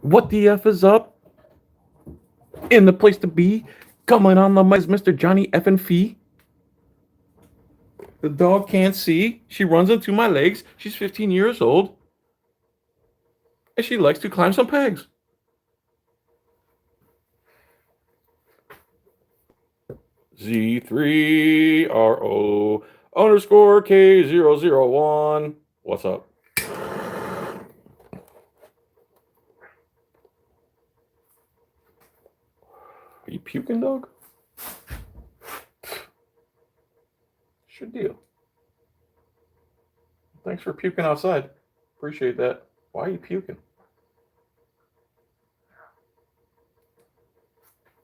What the F is up? In the place to be? Coming on the mic is Mr. Johnny F and Fee. The dog can't see. She runs into my legs. She's 15 years old. And she likes to climb some pegs. Z3RO underscore K001. What's up? Are you puking, dog? Should deal. Thanks for puking outside. Appreciate that. Why are you puking?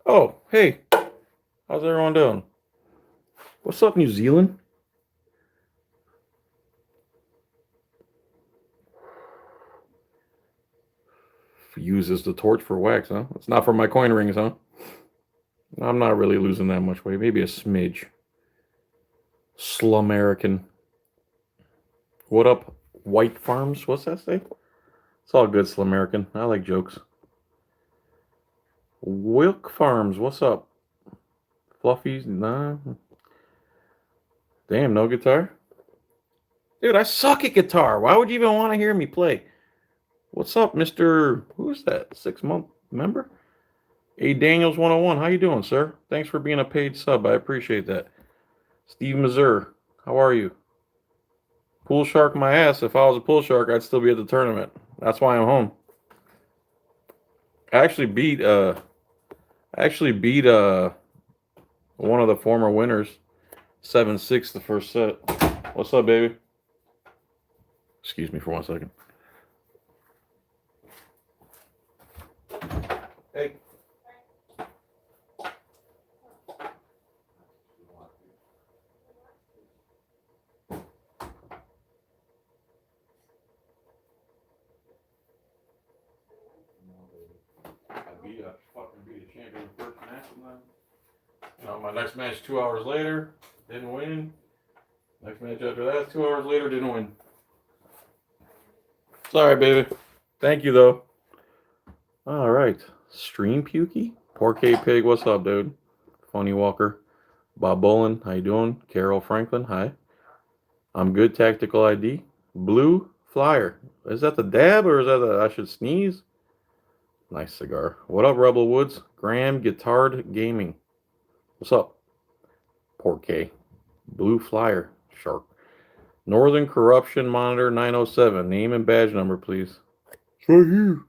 Oh, hey. How's everyone doing? What's up, New Zealand? Uses the torch for wax, huh? It's not for my coin rings, huh? I'm not really losing that much weight. Maybe a smidge. Slumerican. What up, White Farms? What's that say? It's all good, Slumerican. I like jokes. Wilk Farms, what's up? Fluffies, nah. Damn, no guitar? Dude, I suck at guitar. Why would you even want to hear me play? What's up, Mr. Who's that? 6-month member? A Daniels 101. How you doing, sir? Thanks for being a paid sub. I appreciate that. Steve Mazur, how are you? Pool shark my ass. If I was a pool shark, I'd still be at the tournament. That's why I'm home. I actually beat one of the former winners 7-6 the first set. What's up, baby? Excuse me for 1 second. Hey. I fucking beat a champion first match with them. You know, my next match 2 hours later, didn't win. Next match after that, 2 hours later, didn't win. Sorry, baby. Thank you, though. All right. Stream Pukey? Porky Pig, what's up, dude? Funny Walker. Bob Bolin, how you doing? Carol Franklin, hi. I'm good, Tactical ID. Blue Flyer. Is that the dab or is that the I should sneeze? Nice cigar. What up, Rebel Woods? Graham Guitard Gaming. What's up? Porky. Blue Flyer. Shark. Northern Corruption Monitor 907. Name and badge number, please. It's right here.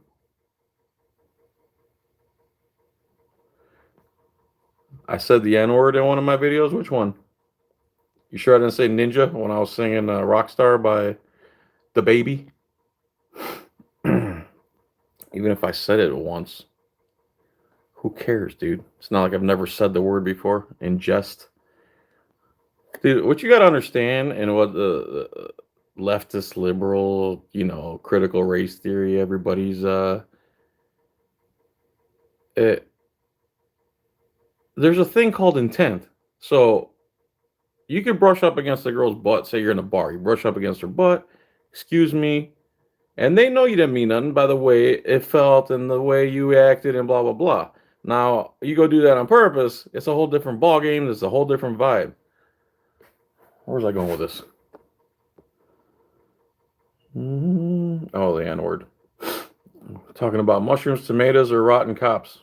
I said the N-word in one of my videos. Which one? You sure I didn't say ninja when I was singing Rockstar by The Baby? Even if I said it once. Who cares, dude? It's not like I've never said the word before in jest. Dude, what you got to understand and what the leftist, liberal, critical race theory, everybody's... there's a thing called intent. So you could brush up against a girl's butt. Say you're in a bar. You brush up against her butt. Excuse me. And they know you didn't mean nothing by the way it felt and the way you acted and blah, blah, blah. Now, you go do that on purpose. It's a whole different ball game. It's a whole different vibe. Where's I going with this? Oh, the N-word. Talking about mushrooms, tomatoes, or rotten cops.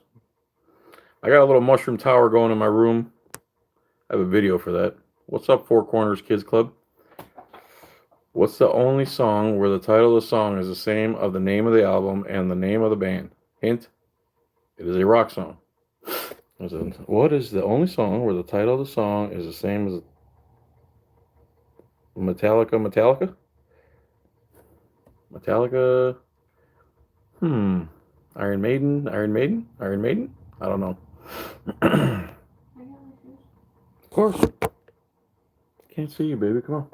I got a little mushroom tower going in my room. I have a video for that. What's up, Four Corners Kids Club? What's the only song where the title of the song is the same of the name of the album and the name of the band? Hint, it is a rock song. What is the only song where the title of the song is the same as Metallica? Iron Maiden? I don't know. Of course. Can't see you, baby. Come on.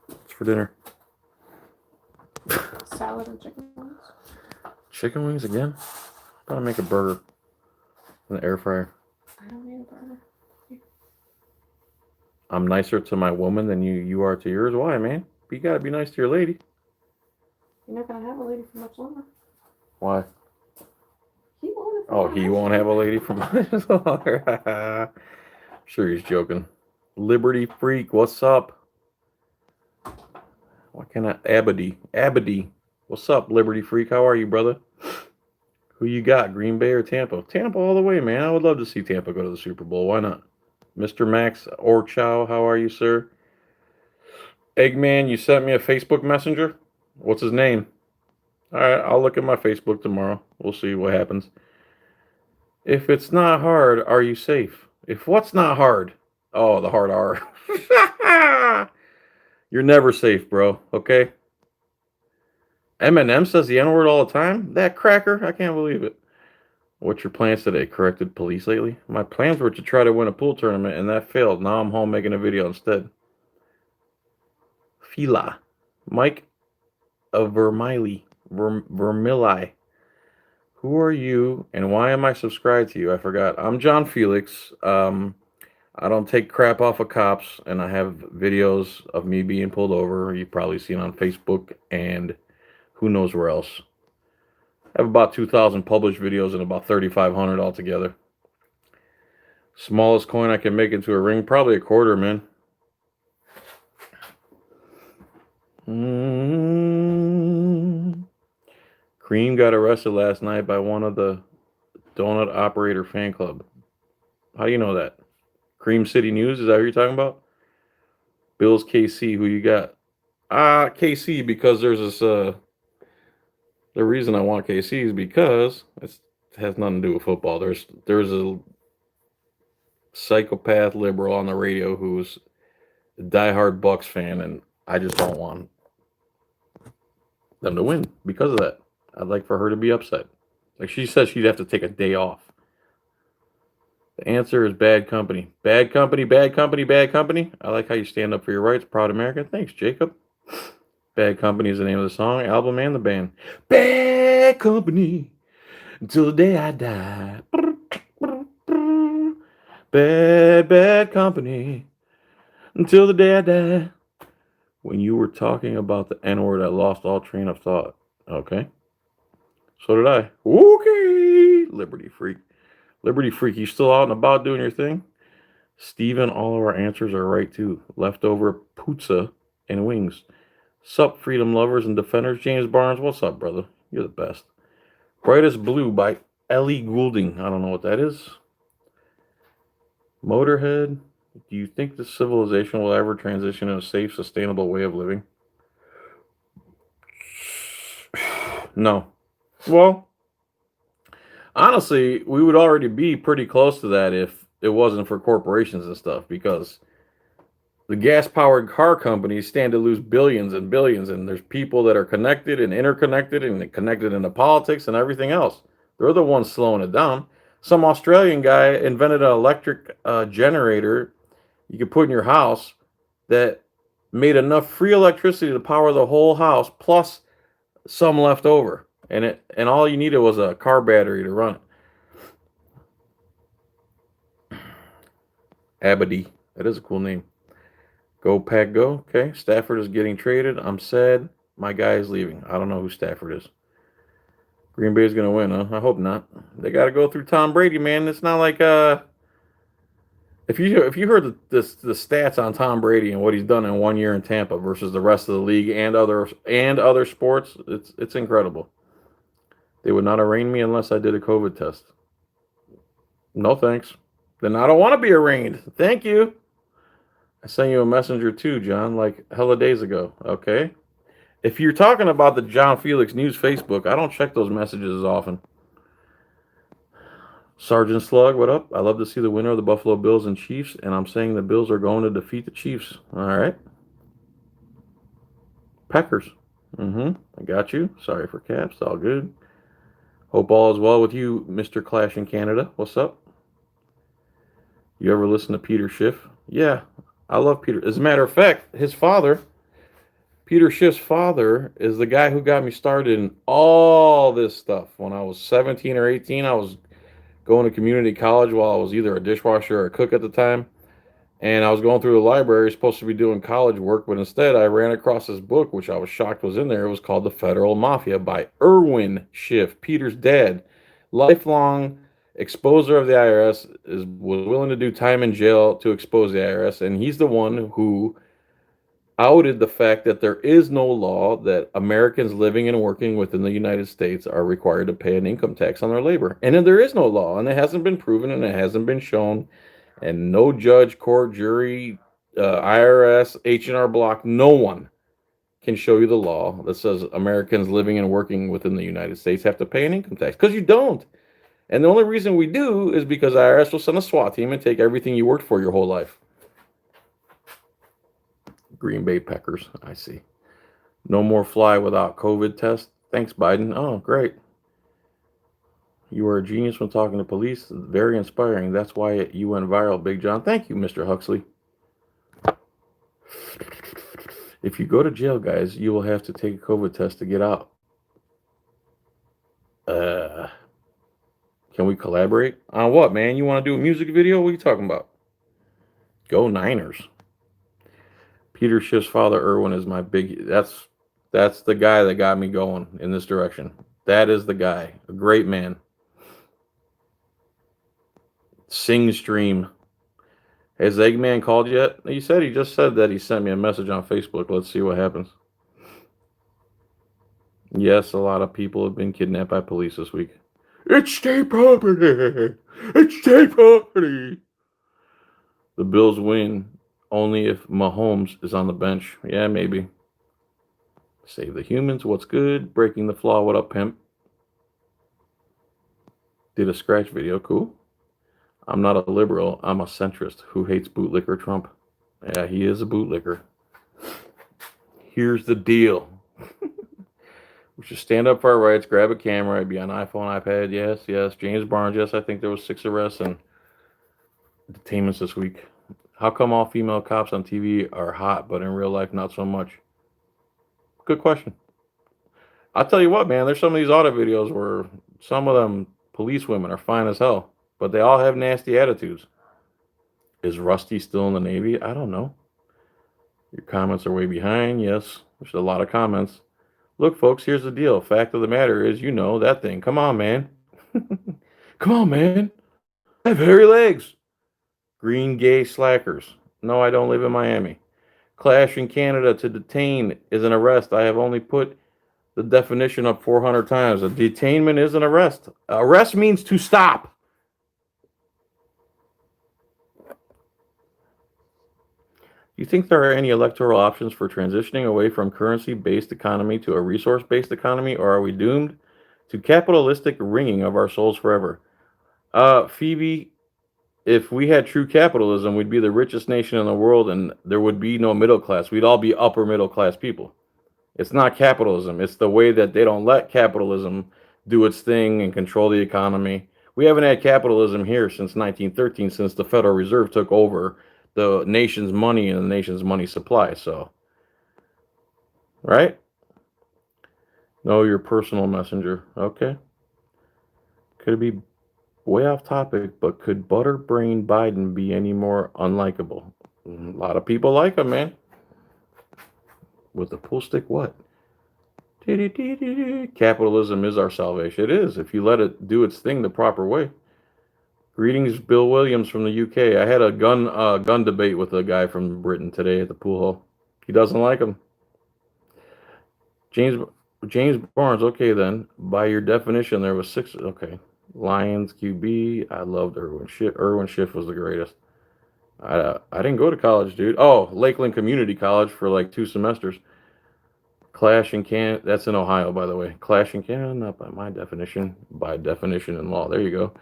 What's for dinner? Salad and chicken wings. Chicken wings again? I'm gonna make a burger in the air fryer. I don't need a burger. I'm nicer to my woman than you are to yours. Why, man? But you gotta be nice to your lady. You're not gonna have a lady for much longer. Why? He won't. Oh, he won't have a lady for much longer. Sure, he's joking. Liberty Freak, what's up? Why can't I? Abadi. What's up, Liberty Freak? How are you, brother? Who you got, Green Bay or Tampa? Tampa all the way, man. I would love to see Tampa go to the Super Bowl. Why not? Mr. Max Orchow, how are you, sir? Eggman, you sent me a Facebook messenger? What's his name? All right, I'll look at my Facebook tomorrow. We'll see what happens. If it's not hard, are you safe? If what's not hard? Oh, the hard R. You're never safe, bro. Okay? Eminem says the N-word all the time? That cracker? I can't believe it. What's your plans today? Corrected police lately? My plans were to try to win a pool tournament, and that failed. Now I'm home making a video instead. Fila. Mike Vermiley. Who are you, and why am I subscribed to you? I forgot. I'm John Felix. I don't take crap off of cops, and I have videos of me being pulled over. You've probably seen on Facebook and who knows where else. I have about 2,000 published videos and about 3,500 altogether. Smallest coin I can make into a ring, probably a quarter, man. Cream got arrested last night by one of the Donut Operator fan club. How do you know that? Cream City News, is that what you're talking about? Bills KC, who you got? KC, because there's this the reason I want KC is because it has nothing to do with football. There's a psychopath liberal on the radio who's a diehard Bucks fan, and I just don't want them to win because of that. I'd like for her to be upset. Like she says she'd have to take a day off. The answer is bad company. Bad company, bad company, bad company. I like how you stand up for your rights. Proud America. Thanks, Jacob. Bad Company is the name of the song, album, and the band. Bad Company until the day I die. Bad Company until the day I die. When you were talking about the N-word, I lost all train of thought. Okay. So did I. Okay. Liberty Freak. Liberty Freak, you still out and about doing your thing? Steven, all of our answers are right too. Leftover pizza and wings. Sup, freedom lovers and defenders. James Barnes, what's up, brother? You're the best. Brightest Blue by Ellie Goulding. I don't know what that is. Motorhead, do you think this civilization will ever transition to a safe, sustainable way of living? No. Well, honestly, we would already be pretty close to that if it wasn't for corporations and stuff, because the gas-powered car companies stand to lose billions and billions, and there's people that are connected and interconnected and connected into politics and everything else. They're the ones slowing it down. Some Australian guy invented an electric generator you could put in your house that made enough free electricity to power the whole house, plus some left over. And all you needed was a car battery to run it. Abadi. That is a cool name. Go Pack Go. Okay. Stafford is getting traded. I'm sad. My guy is leaving. I don't know who Stafford is. Green Bay is going to win, huh? I hope not. They got to go through Tom Brady, man. It's not like if you heard the stats on Tom Brady and what he's done in 1 year in Tampa versus the rest of the league and other sports, it's incredible. They would not arraign me unless I did a COVID test. No thanks. Then I don't want to be arraigned. Thank you. I sent you a messenger too, John, like hella days ago. Okay. If you're talking about the John Felix News Facebook, I don't check those messages as often. Sergeant Slug, what up? I love to see the winner of the Buffalo Bills and Chiefs, and I'm saying the Bills are going to defeat the Chiefs. All right. Packers. I got you. Sorry for caps. All good. Hope all is well with you, Mr. Clash in Canada. What's up? You ever listen to Peter Schiff? Yeah, I love Peter. As a matter of fact, his father, Peter Schiff's father, is the guy who got me started in all this stuff. When I was 17 or 18, I was going to community college while I was either a dishwasher or a cook at the time. And I was going through the library, supposed to be doing college work, but instead I ran across this book, which I was shocked was in there. It was called The Federal Mafia by Erwin Schiff, Peter's dad. Lifelong exposer of the IRS, was willing to do time in jail to expose the IRS, and he's the one who outed the fact that there is no law that Americans living and working within the United States are required to pay an income tax on their labor. And then there is no law, and it hasn't been proven, and it hasn't been shown, and no judge, court, jury, IRS, H&R Block, no one can show you the law that says Americans living and working within the United States have to pay an income tax, because you don't. And the only reason we do is because IRS will send a SWAT team and take everything you worked for your whole life. Green Bay Packers, I see. No more fly without COVID test. Thanks, Biden. Oh, great. You are a genius when talking to police. Very inspiring. That's why you went viral, Big John. Thank you, Mr. Huxley. If you go to jail, guys, you will have to take a COVID test to get out. Can we collaborate? On what, man? You want to do a music video? What are you talking about? Go Niners. Peter Schiff's father, Erwin, is my big... That's the guy that got me going in this direction. That is the guy. A great man. Sing stream. Has Eggman called yet? He just said that he sent me a message on Facebook. Let's see what happens. Yes, a lot of people have been kidnapped by police this week. It's state property. It's state property. The Bills win only if Mahomes is on the bench. Yeah, maybe. Save the humans. What's good? Breaking the flaw. What up, pimp? Did a scratch video. Cool. I'm not a liberal. I'm a centrist who hates bootlicker Trump. Yeah, he is a bootlicker. Here's the deal. We should stand up for our rights, grab a camera. It'd be on iPhone, iPad. Yes, yes. James Barnes. Yes, I think there was 6 arrests and detainments this week. How come all female cops on TV are hot, but in real life not so much? Good question. I'll tell you what, man. There's some of these audit videos where some of them police women are fine as hell, but they all have nasty attitudes. Is Rusty still in the Navy? I don't know. Your comments are way behind. Yes, there's a lot of comments. Look, folks, here's the deal. Fact of the matter is, you know that thing. Come on, man. Come on, man. I have hairy legs. Green gay slackers. No, I don't live in Miami. Clash in Canada. To detain is an arrest. I have only put the definition up 400 times. A detainment is an arrest. Arrest means to stop. Do you think there are any electoral options for transitioning away from currency-based economy to a resource-based economy, or are we doomed to capitalistic wringing of our souls forever? Phoebe, if we had true capitalism, we'd be the richest nation in the world, and there would be no middle class. We'd all be upper middle class people. It's not capitalism. It's the way that they don't let capitalism do its thing and control the economy. We haven't had capitalism here since 1913, since the Federal Reserve took over the nation's money and the nation's money supply. So, right? No, your personal messenger. Okay. Could it be way off topic, but could Butterbrain Biden be any more unlikable? A lot of people like him, man. With the pool stick, what? Capitalism is our salvation. It is, if you let it do its thing the proper way. Greetings, Bill Williams from the UK. I had a gun debate with a guy from Britain today at the pool hall. He doesn't like them. James Barnes. Okay, then. By your definition, there was 6. Okay. Lions QB. I loved Erwin Schiff. Erwin Schiff was the greatest. I didn't go to college, dude. Oh, Lakeland Community College for like 2 semesters. Clash in Canada. That's in Ohio, by the way. Clash in Canada, not by my definition. By definition in law. There you go.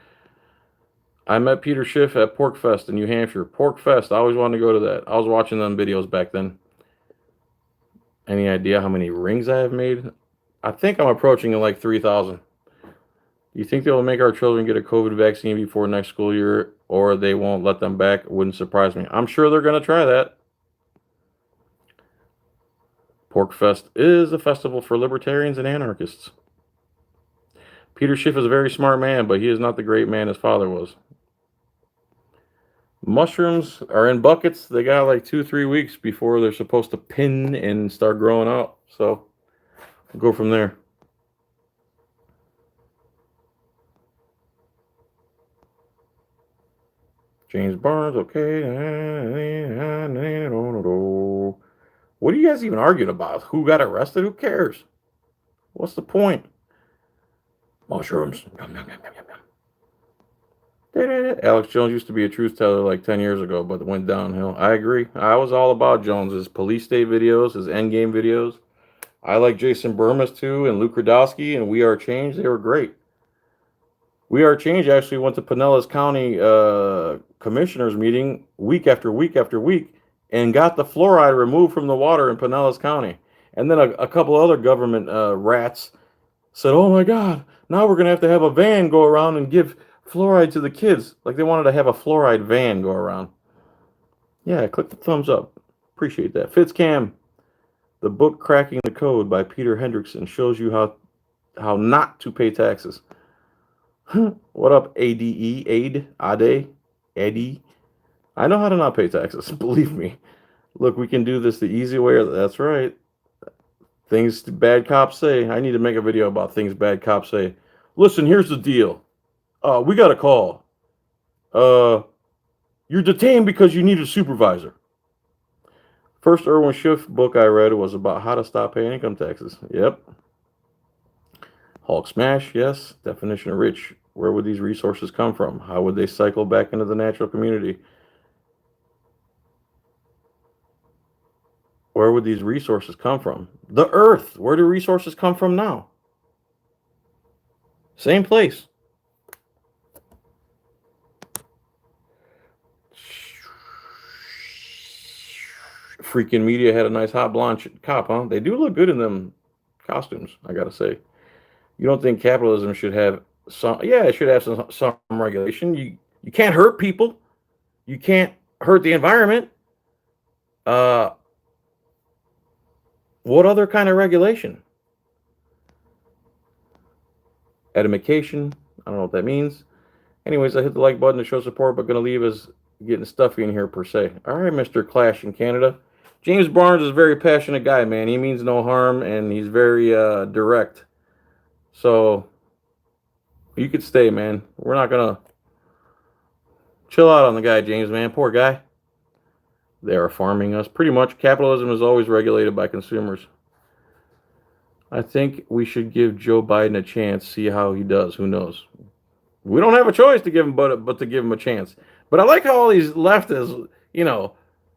I met Peter Schiff at Pork Fest in New Hampshire. Pork Fest. I always wanted to go to that. I was watching them videos back then. Any idea how many rings I have made? I think I'm approaching like 3,000. You think they will make our children get a COVID vaccine before next school year, or they won't let them back? It wouldn't surprise me. I'm sure they're going to try that. Pork Fest is a festival for libertarians and anarchists. Peter Schiff is a very smart man, but he is not the great man his father was. Mushrooms are in buckets. They got like 2-3 weeks before they're supposed to pin and start growing out. So we'll go from there. James Barnes, okay. What are you guys even arguing about? Who got arrested? Who cares? What's the point? Mushrooms. Yum, yum, yum, yum, yum. Alex Jones used to be a truth teller like 10 years ago, but it went downhill. I agree. I was all about Jones's police state videos, his endgame videos. I like Jason Burmis too, and Luke Radowski, and We Are Change. They were great. We Are Change actually went to Pinellas County commissioners meeting week after week after week and got the fluoride removed from the water in Pinellas County. And then a couple other government rats said, "Oh my God, now we're going to have a van go around and give fluoride to the kids." Like they wanted to have a fluoride van go around. Yeah, click the thumbs up. Appreciate that. Fitzcam, the book Cracking the Code by Peter Hendrickson shows you how not to pay taxes. What up, ADE? Eddie? I know how to not pay taxes. Believe me. Look, we can do this the easy way. That's right. Things bad cops say. I need to make a video about things bad cops say. Listen, here's the deal. We got a call. You're detained because you need a supervisor. First Erwin Schiff book I read was about how to stop paying income taxes. Yep. Hulk smash, yes. Definition of rich. Where would these resources come from? How would they cycle back into the natural community? Where would these resources come from? The earth. Where do resources come from now? Same place. Freaking media had a nice hot blonde cop, huh? They do look good in them costumes, I gotta say. You don't think capitalism should have some? Yeah, it should have some regulation. You can't hurt people. You can't hurt the environment. What other kind of regulation? Edification. I don't know what that means. Anyways, I hit the like button to show support, but gonna leave as getting stuffy in here per se. All right, Mr. Clash in Canada. James Barnes is a very passionate guy, man. He means no harm, and he's very direct. So you could stay, man. We're not gonna chill out on the guy, James, man. Poor guy. They are farming us. Pretty much, capitalism is always regulated by consumers. I think we should give Joe Biden a chance, see how he does. Who knows? We don't have a choice to give him, but to give him a chance. But I like how all these leftists,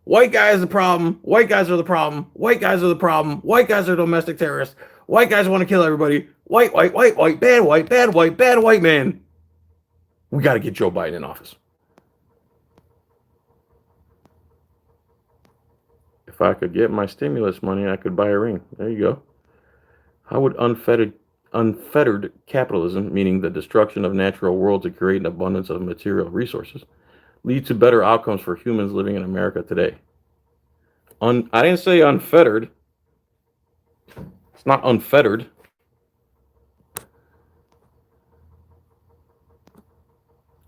white guys are the problem. White guys are the problem. White guys are the problem. White guys are domestic terrorists. White guys want to kill everybody. White, bad white man. We got to get Joe Biden in office. If I could get my stimulus money, I could buy a ring. There you go. How would unfettered capitalism, meaning the destruction of natural world to create an abundance of material resources, lead to better outcomes for humans living in America today? I didn't say unfettered. It's not unfettered.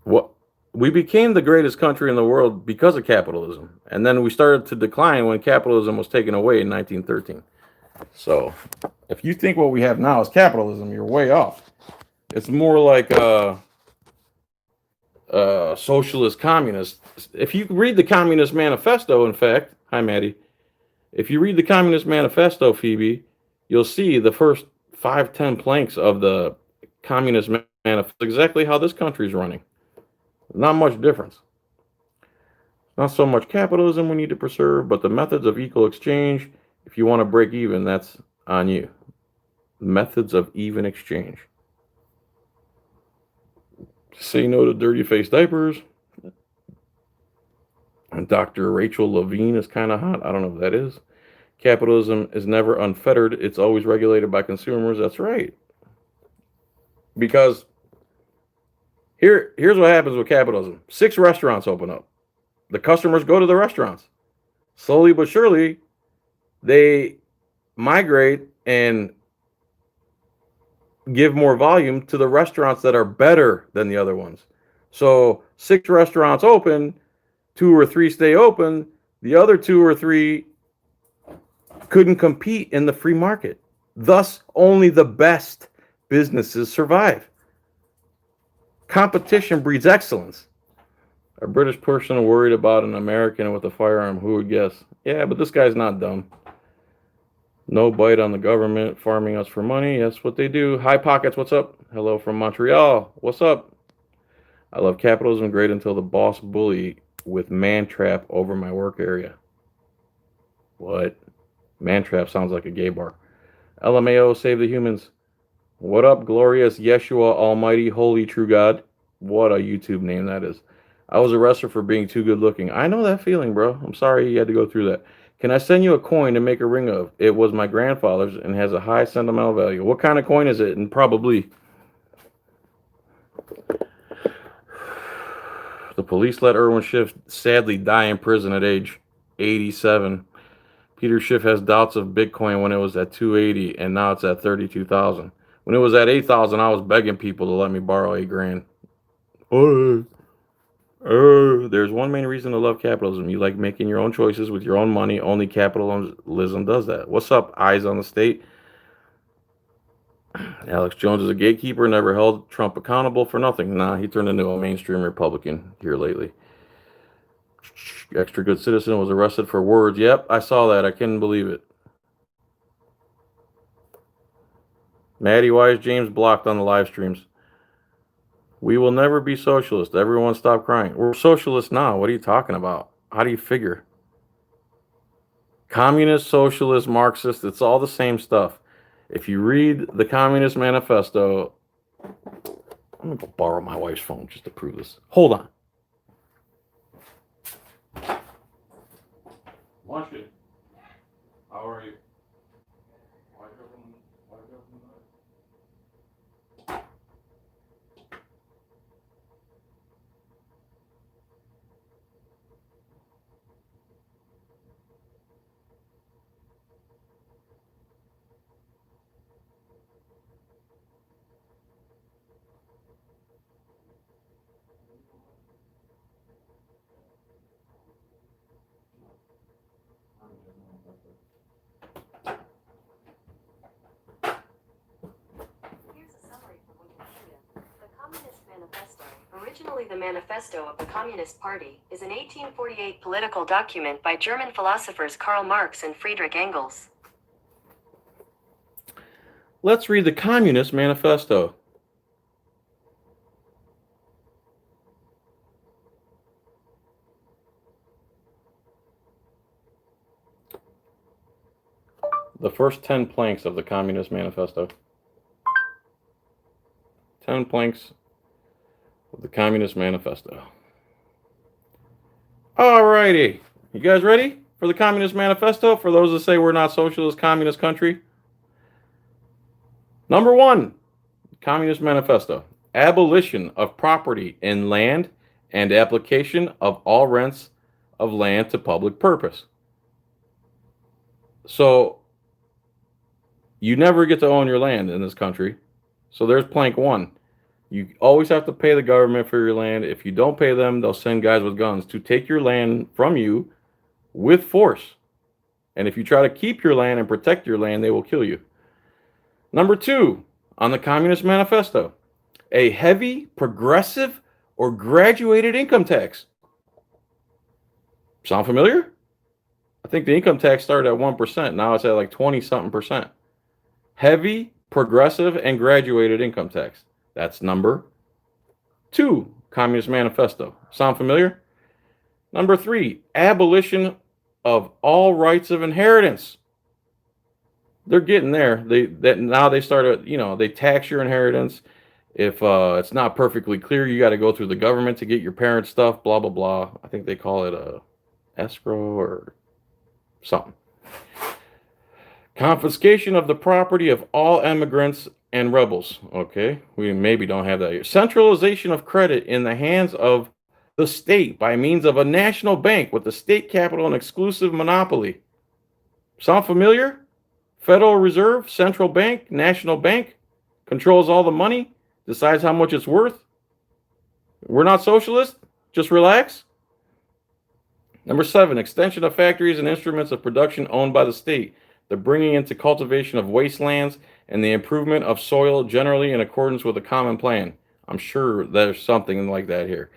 What? We became the greatest country in the world because of capitalism. And then we started to decline when capitalism was taken away in 1913. So if you think what we have now is capitalism, you're way off. It's more like socialist communist. If you read the Communist Manifesto, in fact, hi Maddie, if you read the Communist Manifesto, Phoebe, you'll see the first 5-10 planks of the Communist Manifesto, exactly how this country is running. Not much difference. Not so much capitalism we need to preserve, but the methods of equal exchange. If you want to break even, that's on you. Methods of even exchange. Say no to dirty face diapers. And Dr. Rachel Levine is kind of hot. I don't know what that is. Capitalism is never unfettered. It's always regulated by consumers. That's right. Because here's what happens with capitalism. 6 restaurants open up. The customers go to the restaurants. Slowly but surely, they migrate and give more volume to the restaurants that are better than the other ones. So 6 restaurants open, 2 or 3 stay open, the other 2 or 3 couldn't compete in the free market. Thus, only the best businesses survive. Competition breeds excellence. A British person worried about an American with a firearm, who would guess? Yeah, but this guy's not dumb. No bite on the government farming us for money. That's what they do. High Pockets, what's up? Hello from Montreal. What's up? I love capitalism, great until the boss bully with man trap over my work area. What? Man trap sounds like a gay bar. LMAO, save the humans. What up, glorious Yeshua, almighty, holy, true God? What a YouTube name that is. I was arrested for being too good looking. I know that feeling, bro. I'm sorry you had to go through that. Can I send you a coin to make a ring of? It was my grandfather's and has a high sentimental value. What kind of coin is it? And probably. The police let Erwin Schiff sadly die in prison at age 87. Peter Schiff has doubts of Bitcoin when it was at 280 and now it's at 32,000. When it was at 8,000, I was begging people to let me borrow $8,000. There's one main reason to love capitalism. You like making your own choices with your own money. Only capitalism does that. What's up, Eyes on the State? Alex Jones is a gatekeeper, never held Trump accountable for nothing. Nah, he turned into a mainstream Republican here lately. Extra good citizen was arrested for words. Yep, I saw that. I couldn't believe it. Maddie, why is James blocked on the live streams? We will never be socialist. Everyone stop crying. We're socialists now. What are you talking about? How do you figure? Communist, socialist, Marxist, it's all the same stuff. If you read the Communist Manifesto, I'm going to go borrow my wife's phone just to prove this. Hold on. Lunchkin, how are you? Originally the Manifesto of the Communist Party, is an 1848 political document by German philosophers Karl Marx and Friedrich Engels. Let's read the Communist Manifesto. The first 10 planks of the Communist Manifesto. 10 planks of the Communist Manifesto. Alrighty. You guys ready for the Communist Manifesto? For those that say we're not socialist communist country. Number 1, Communist Manifesto. Abolition of property in land and application of all rents of land to public purpose. So, you never get to own your land in this country. So there's plank 1. You always have to pay the government for your land. If you don't pay them, they'll send guys with guns to take your land from you with force. And if you try to keep your land and protect your land, they will kill you. Number 2, on the Communist Manifesto, a heavy, progressive, or graduated income tax. Sound familiar? I think the income tax started at 1%. Now it's at like 20-something percent. Heavy, progressive, and graduated income tax. That's number 2, Communist Manifesto. Sound familiar? Number 3, abolition of all rights of inheritance. They're getting there. Now they started, they tax your inheritance. If it's not perfectly clear, you got to go through the government to get your parents' stuff, blah, blah, blah. I think they call it a escrow or something. Confiscation of the property of all immigrants and rebels. Okay, we maybe don't have that here. Centralization of credit in the hands of the state by means of a national bank with the state capital and exclusive monopoly. Sound familiar? Federal Reserve, central bank, national bank, controls all the money, decides how much it's worth. We're not socialist. Just relax. Number 7, extension of factories and instruments of production owned by the state, the bringing into cultivation of wastelands, and the improvement of soil generally in accordance with a common plan. I'm sure there's something like that here.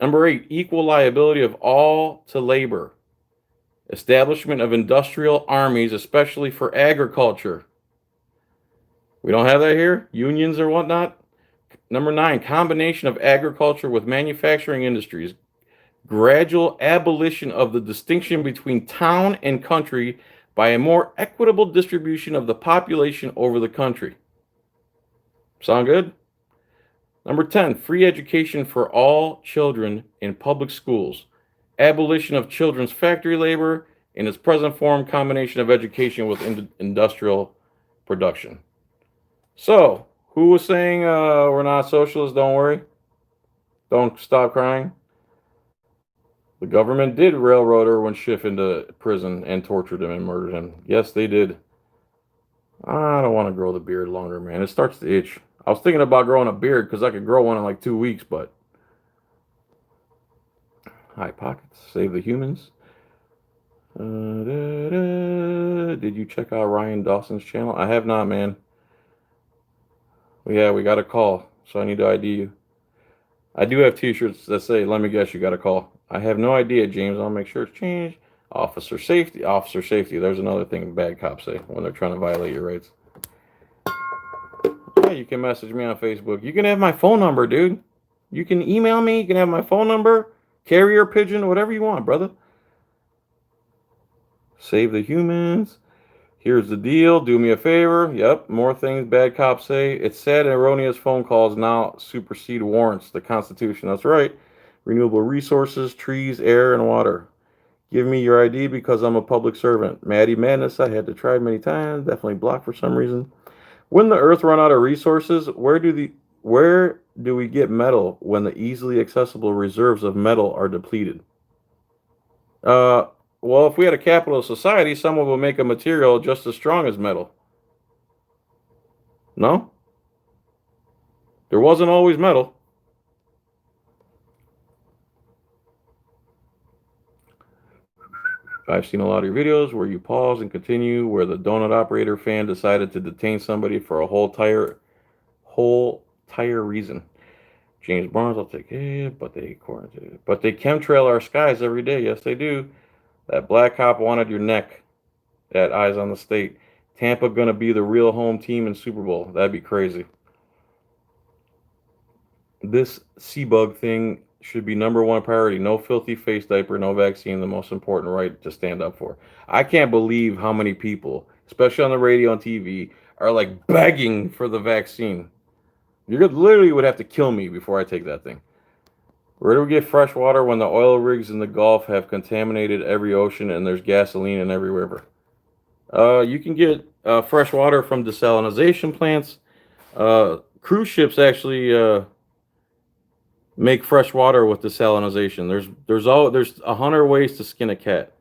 Number 8, equal liability of all to labor, establishment of industrial armies, especially for agriculture. We don't have that here, unions or whatnot. Number 9, combination of agriculture with manufacturing industries, gradual abolition of the distinction between town and country by a more equitable distribution of the population over the country. Sound good? Number 10, free education for all children in public schools, abolition of children's factory labor in its present form, combination of education with industrial production. So, who was saying we're not socialists? Don't worry. Don't stop crying. The government did railroad Erwin Schiff into prison and tortured him and murdered him. Yes, they did. I don't want to grow the beard longer, man. It starts to itch. I was thinking about growing a beard because I could grow one in like 2 weeks, but... High pockets. Save the humans. Did you check out Ryan Dawson's channel? I have not, man. Yeah, we got a call, so I need to ID you. I do have t-shirts that say, let me guess, you got a call. I have no idea, James. I'll make sure it's changed. Officer safety. Officer safety. There's another thing bad cops say when they're trying to violate your rights. Yeah, you can message me on Facebook. You can have my phone number, dude. You can email me. You can have my phone number. Carrier pigeon. Whatever you want, brother. Save the humans. Here's the deal. Do me a favor. Yep. More things bad cops say. It's sad erroneous phone calls now supersede warrants. The Constitution. That's right. Renewable resources, trees, air, and water. Give me your ID because I'm a public servant. Maddie Madness, I had to try many times. Definitely blocked for some reason. When the Earth run out of resources, where do we get metal when the easily accessible reserves of metal are depleted? Well, if we had a capitalist society, someone would make a material just as strong as metal. No? There wasn't always metal. I've seen a lot of your videos where you pause and continue, where the donut operator fan decided to detain somebody for a whole tire reason. James Barnes, I'll take it, but they chemtrail our skies every day. Yes, they do. That black cop wanted your neck at Eyes on the State. Tampa gonna be the real home team in Super Bowl. That'd be crazy. This C-bug thing should be number one priority. No filthy face diaper, no vaccine, the most important right to stand up for. I can't believe how many people, especially on the radio and TV, are like begging for the vaccine. You literally would have to kill me before I take that thing. Where do we get fresh water when the oil rigs in the Gulf have contaminated every ocean and there's gasoline in every river? You can get fresh water from desalination plants. Cruise ships actually make fresh water with desalination. There's 100 ways to skin a cat.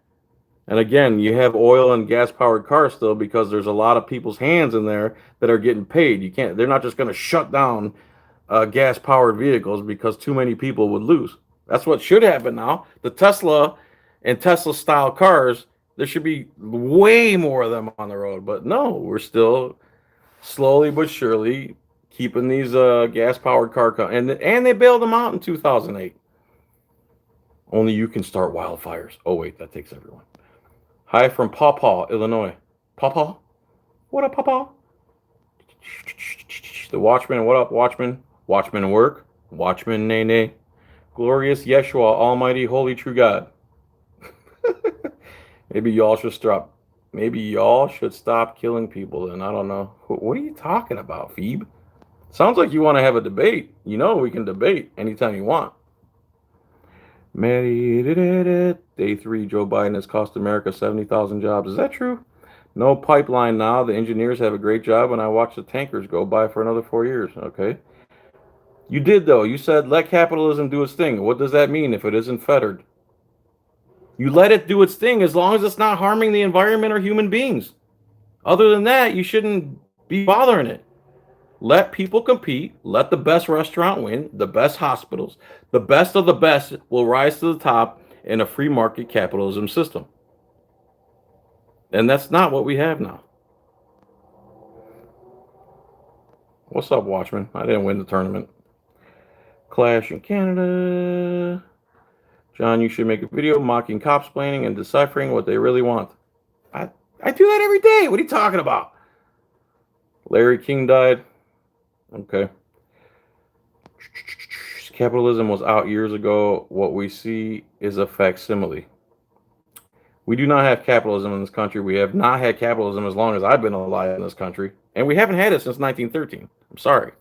And again, you have oil and gas powered cars still because there's a lot of people's hands in there that are getting paid. They're not just going to shut down gas powered vehicles because too many people would lose. That's what should happen now. The Tesla and Tesla style cars, there should be way more of them on the road. But no, we're still slowly but surely keeping these gas powered and they bailed them out in 2008. Only you can start wildfires. Oh wait, that takes everyone. Hi from Pawpaw, Illinois. Pawpaw? What up, Pawpaw? The Watchman, what up, Watchman? Watchman work. Watchman, nay, nay. Glorious Yeshua, Almighty, Holy, True God. Maybe y'all should stop. Maybe y'all should stop killing people. Then I don't know. What are you talking about, Phoebe? Sounds like you want to have a debate. You know we can debate anytime you want. Day 3, Joe Biden has cost America 70,000 jobs. Is that true? No pipeline now. The engineers have a great job, and I watch the tankers go by for another 4 years. Okay. You did, though. You said let capitalism do its thing. What does that mean if it isn't fettered? You let it do its thing as long as it's not harming the environment or human beings. Other than that, you shouldn't be bothering it. Let people compete. Let the best restaurant win. The best hospitals. The best of the best will rise to the top. in a free market capitalism system. And that's not what we have now. What's up, Watchman? I didn't win the tournament. Clash in Canada. John, you should make a video mocking cops planning and deciphering what they really want. I do that every day. What are you talking about? Larry King died. Okay. Capitalism was out years ago. What we see is a facsimile. We do not have capitalism in this country. We have not had capitalism as long as I've been alive in this country. And we haven't had it since 1913. I'm sorry.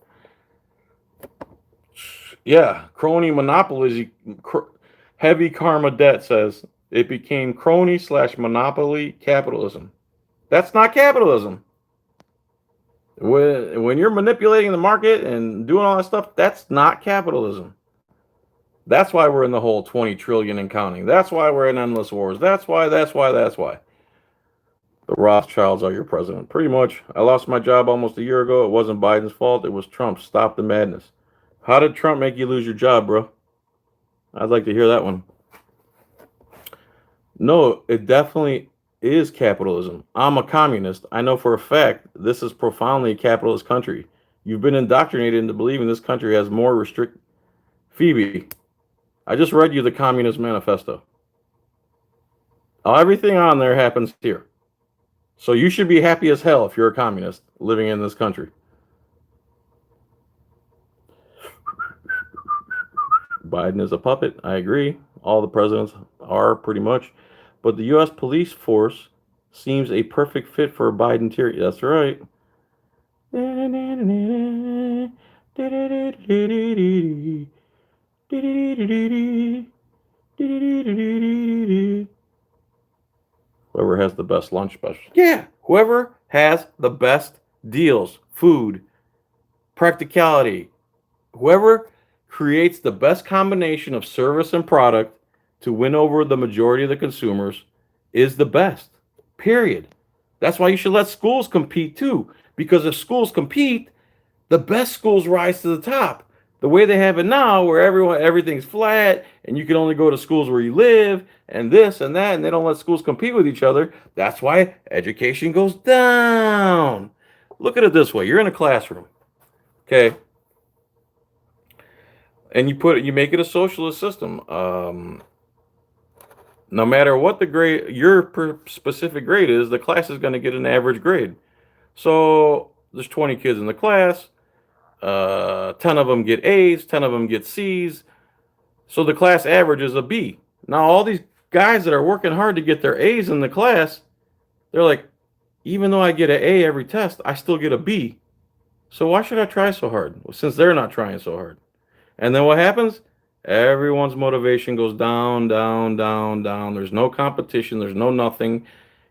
Yeah, crony monopoly. Heavy karma debt says it became crony / monopoly capitalism. That's not capitalism. When you're manipulating the market and doing all that stuff, that's not capitalism. That's why we're in the whole 20 trillion and counting. That's why we're in endless wars. That's why. The Rothschilds are your president. Pretty much. I lost my job almost a year ago. It wasn't Biden's fault. It was Trump's. Stop the madness. How did Trump make you lose your job, bro? I'd like to hear that one. No, it definitely is capitalism. I'm a communist. I know for a fact this is profoundly a capitalist country. You've been indoctrinated into believing this country has more restrict. Phoebe, I just read you the Communist Manifesto. Everything on there happens here. So you should be happy as hell if you're a communist living in this country. Biden is a puppet. I agree. All the presidents are pretty much. But the U.S. police force seems a perfect fit for a Biden tier. That's right. Whoever has the best lunch special. Yeah, whoever has the best deals, food, practicality, whoever creates the best combination of service and product to win over the majority of the consumers is the best, period. That's why you should let schools compete too, because if schools compete, the best schools rise to the top. The way they have it now, where everything's flat and you can only go to schools where you live and this and that, and they don't let schools compete with each other. That's why education goes down. Look at it this way. You're in a classroom, okay? And you make it a socialist system. No matter what the grade, your specific grade is, the class is going to get an average grade. So there's 20 kids in the class. 10 of them get A's, 10 of them get C's. So the class average is a B. Now all these guys that are working hard to get their A's in the class, they're like, even though I get an A every test, I still get a B. So why should I try so hard? Well, since they're not trying so hard. And then what happens? Everyone's motivation goes down, down, down, down. There's no competition. There's no nothing.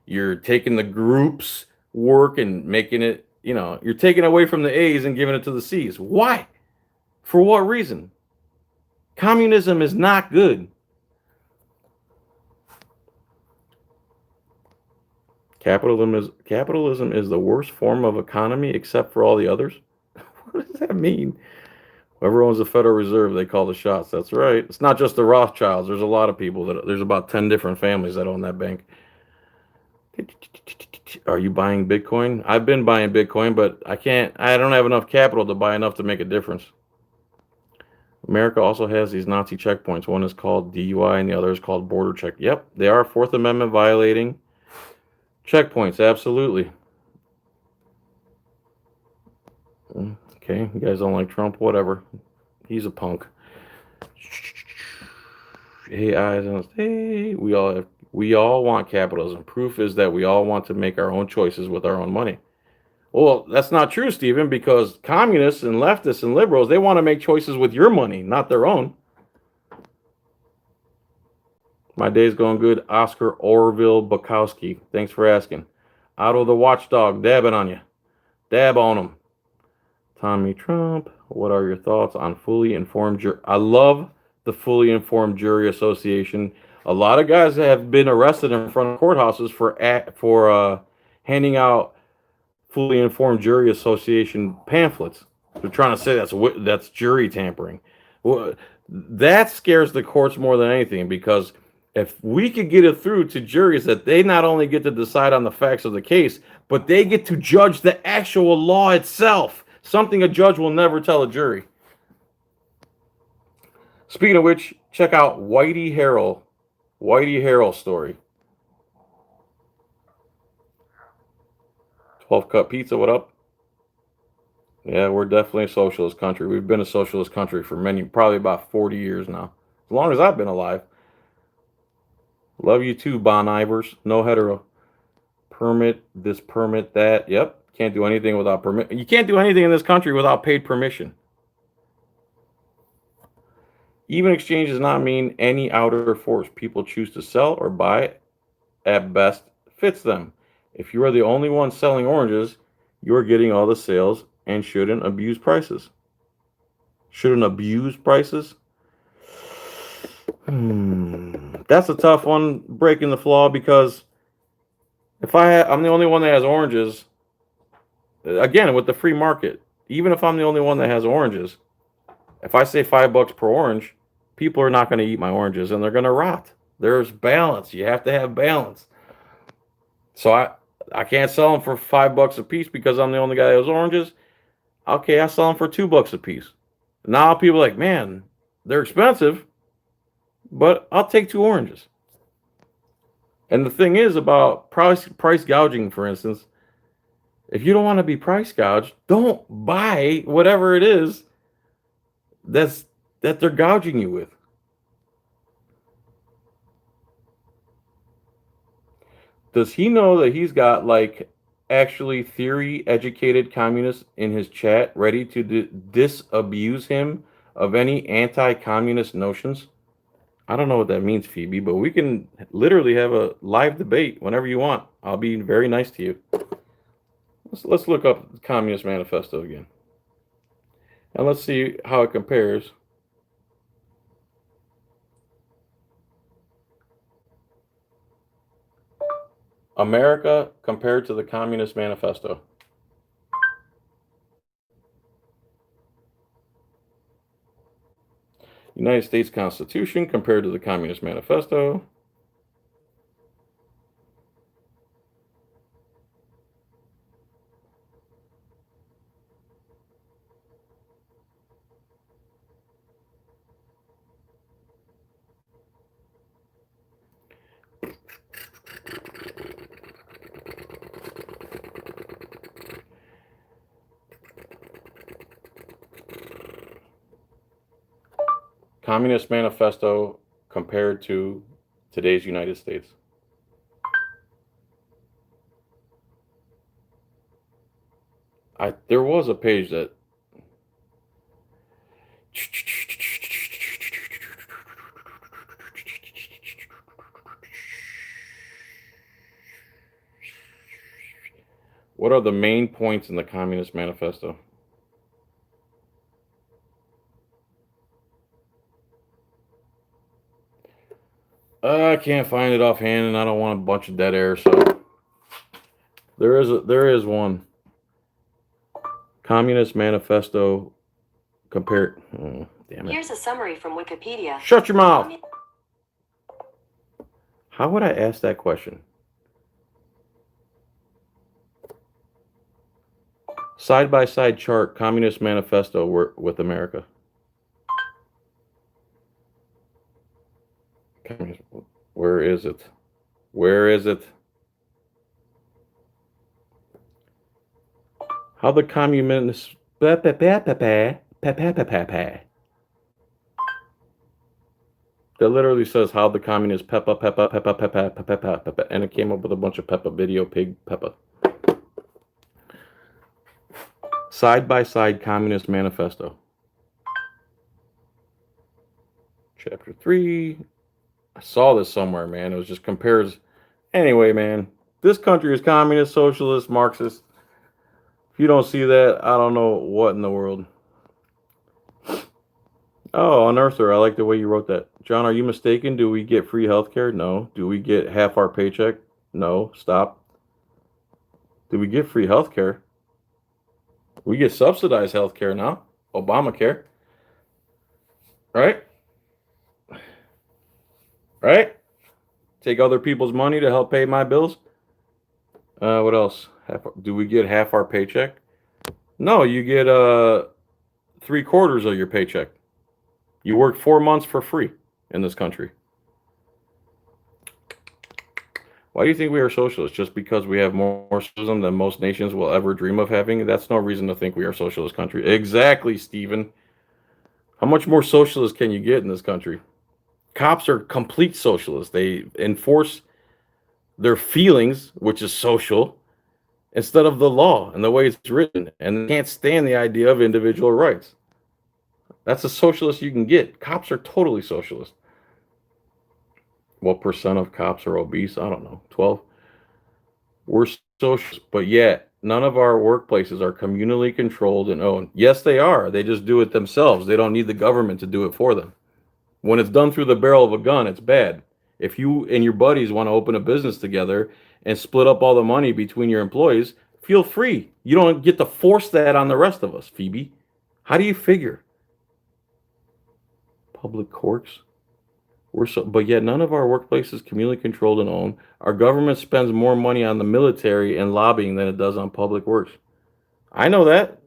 You're taking the group's work and making it, you're taking away from the A's and giving it to the C's. Why? For what reason? Communism is not good. Capitalism is the worst form of economy except for all the others. What does that mean? Whoever owns the Federal Reserve, they call the shots. That's right. It's not just the Rothschilds. There's a lot of people there's about 10 different families that own that bank. Are you buying Bitcoin? I've been buying Bitcoin, but I don't have enough capital to buy enough to make a difference. America also has these Nazi checkpoints. One is called DUI and the other is called border check. Yep, they are Fourth Amendment violating checkpoints. Absolutely. Okay, you guys don't like Trump, whatever. He's a punk. Hey, we all want capitalism. Proof is that we all want to make our own choices with our own money. Well, that's not true, Stephen, because communists and leftists and liberals, they want to make choices with your money, not their own. My day's going good. Oscar Orville Bukowski. Thanks for asking. Otto the Watchdog, dabbing on you. Dab on him. Tommy Trump, what are your thoughts on fully informed jury? I love the Fully Informed Jury Association. A lot of guys have been arrested in front of courthouses for handing out Fully Informed Jury Association pamphlets. They're trying to say that's jury tampering. Well, that scares the courts more than anything, because If we could get it through to juries that they not only get to decide on the facts of the case, but they get to judge the actual law itself, something a judge will never tell a jury. Speaking of which, check out Whitey Harrell story. 12 Cut Pizza, what up? Yeah, we're definitely a socialist country. We've been a socialist country for probably about 40 years now. As long as I've been alive. Love you too, Bon Ivers. No hetero. Permit this, permit that. Yep. Can't do anything without permit. You can't do anything in this country without paid permission. Even exchange does not mean any outer force. People choose to sell or buy at best fits them. If you are the only one selling oranges, you are getting all the sales and shouldn't abuse prices. Shouldn't abuse prices? That's a tough one, breaking the flaw, because if I'm the only one that has oranges, again, with the free market, even if I'm the only one that has oranges, if I say $5 per orange, people are not going to eat my oranges and they're going to rot. There's balance. You have to have balance. So I can't sell them for $5 a piece because I'm the only guy that has oranges. Okay, I sell them for $2 a piece. Now people are like, man, they're expensive, but I'll take 2 oranges. And the thing is about price gouging, for instance, if you don't want to be price gouged, don't buy whatever it is that they're gouging you with. Does he know that he's got like actually theory educated communists in his chat ready to disabuse him of any anti-communist notions? I don't know what that means, Phoebe, but we can literally have a live debate whenever you want. I'll be very nice to you. Let's look up the Communist Manifesto again. And let's see how it compares. America compared to the Communist Manifesto. United States Constitution compared to the Communist Manifesto. Communist Manifesto compared to today's United States. There was a page that what are the main points in the Communist Manifesto? I can't find it offhand, and I don't want a bunch of dead air. So there is one. Communist Manifesto compared. Oh, damn it! Here's a summary from Wikipedia. Shut your mouth. How would I ask that question? Side by side chart. Communist Manifesto with America. Where is it? Where is it? How the communists that literally says how the communists Peppa, and it came up with a bunch of Peppa video pig Peppa. Side by side Communist Manifesto. Chapter 3. I saw this somewhere, man. It was just compares. Anyway, man, this country is communist, socialist, Marxist. If you don't see that, I don't know what in the world. Oh, Unearther, I like the way you wrote that. John, are you mistaken? Do we get free healthcare? No. Do we get half our paycheck? No. Stop. Do we get free healthcare? We get subsidized healthcare now. Obamacare. Right? Right? Take other people's money to help pay my bills? What else? Do we get half our paycheck? No, you get 3/4 of your paycheck. You work 4 months for free in this country. Why do you think we are socialists? Just because we have more socialism than most nations will ever dream of having? That's no reason to think we are a socialist country. Exactly, Stephen. How much more socialist can you get in this country? Cops are complete socialists. They enforce their feelings, which is social, instead of the law and the way it's written. And they can't stand the idea of individual rights. That's a socialist you can get. Cops are totally socialist. What percent of cops are obese? I don't know. 12. We're socialists, but yet none of our workplaces are communally controlled and owned. Yes, they are. They just do it themselves. They don't need the government to do it for them. When it's done through the barrel of a gun, it's bad. If you and your buddies want to open a business together and split up all the money between your employees, feel free. You don't get to force that on the rest of us, Phoebe. How do you figure? Public courts. But yet none of our workplaces is communally controlled and owned. Our government spends more money on the military and lobbying than it does on public works. I know that.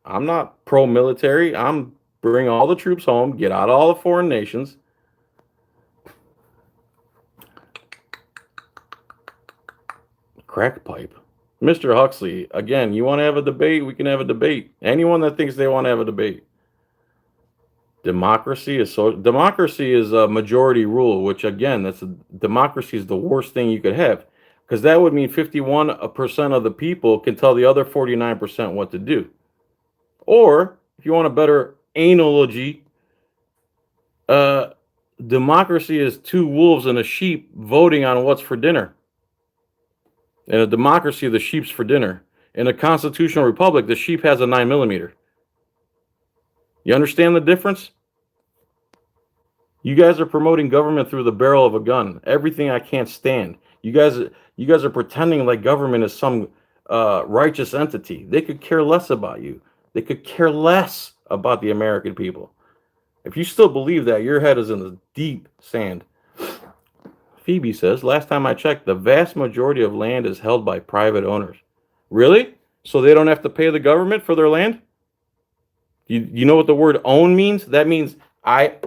I'm not pro-military. I'm bring all the troops home, get out all the foreign nations. Crack pipe. Mr. Huxley, again, you want to have a debate? We can have a debate. Anyone that thinks they want to have a debate. Democracy is a majority rule, which again, democracy is the worst thing you could have, because that would mean 51% of the people can tell the other 49% what to do. Or if you want a better analogy, democracy is two wolves and a sheep voting on what's for dinner. In a democracy, the sheep's for dinner. In a constitutional republic, the sheep has a 9mm. You understand the difference? You guys are promoting government through the barrel of a gun. Everything I can't stand. You guys are pretending like government is some righteous entity. They could care less about you. They could care less about the American people. If you still believe that, your head is in the deep sand. Phoebe says, last time I checked, the vast majority of land is held by private owners. Really? So they don't have to pay the government for their land? You know what the word own means? That means I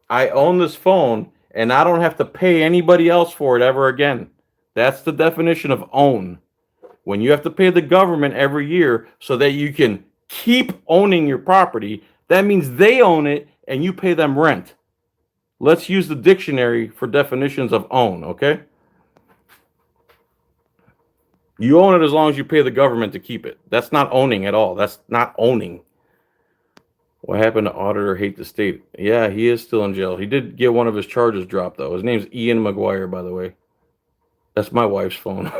own this phone and I don't have to pay anybody else for it ever again. That's the definition of own. When you have to pay the government every year so that you can keep owning your property, that means they own it and you pay them rent. Let's use the dictionary for definitions of own, okay? You own it as long as you pay the government to keep it. That's not owning at all. That's not owning. What happened to Auditor Hate the State? Yeah, he is still in jail. He did get one of his charges dropped, though. His name's Ian McGuire, by the way. That's my wife's phone.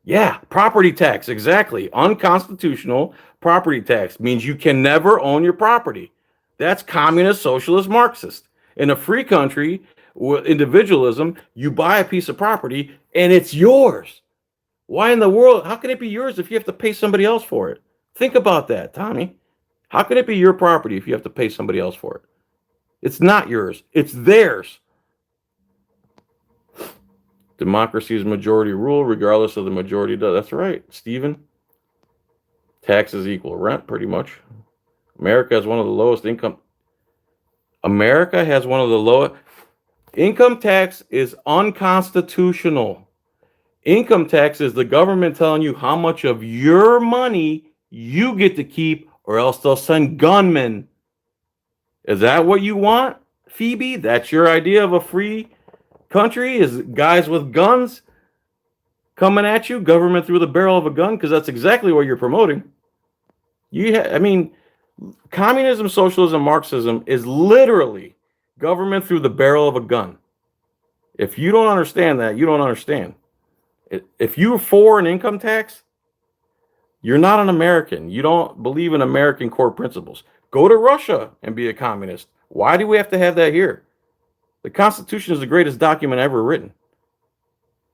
Yeah, property tax, exactly. Unconstitutional property tax means you can never own your property. That's communist, socialist, Marxist. In a free country, with individualism, you buy a piece of property and it's yours. Why in the world? How can it be yours if you have to pay somebody else for it? Think about that, Tommy. How can it be your property if you have to pay somebody else for it? It's not yours. It's theirs. Democracy is majority rule, regardless of the majority. That's right, Stephen. Taxes equal rent, pretty much. America has one of the lowest income. America has one of the lowest. Income tax is unconstitutional. Income tax is the government telling you how much of your money you get to keep, or else they'll send gunmen. Is that what you want, Phoebe? That's your idea of a free country? Is guys with guns coming at you, government through the barrel of a gun? Because that's exactly what you're promoting. Communism, socialism, Marxism is literally government through the barrel of a gun. If you don't understand that, you don't understand. If you're for an income tax, you're not an American. You don't believe in American core principles. Go to Russia and be a communist. Why do we have to have that here? The Constitution is the greatest document ever written.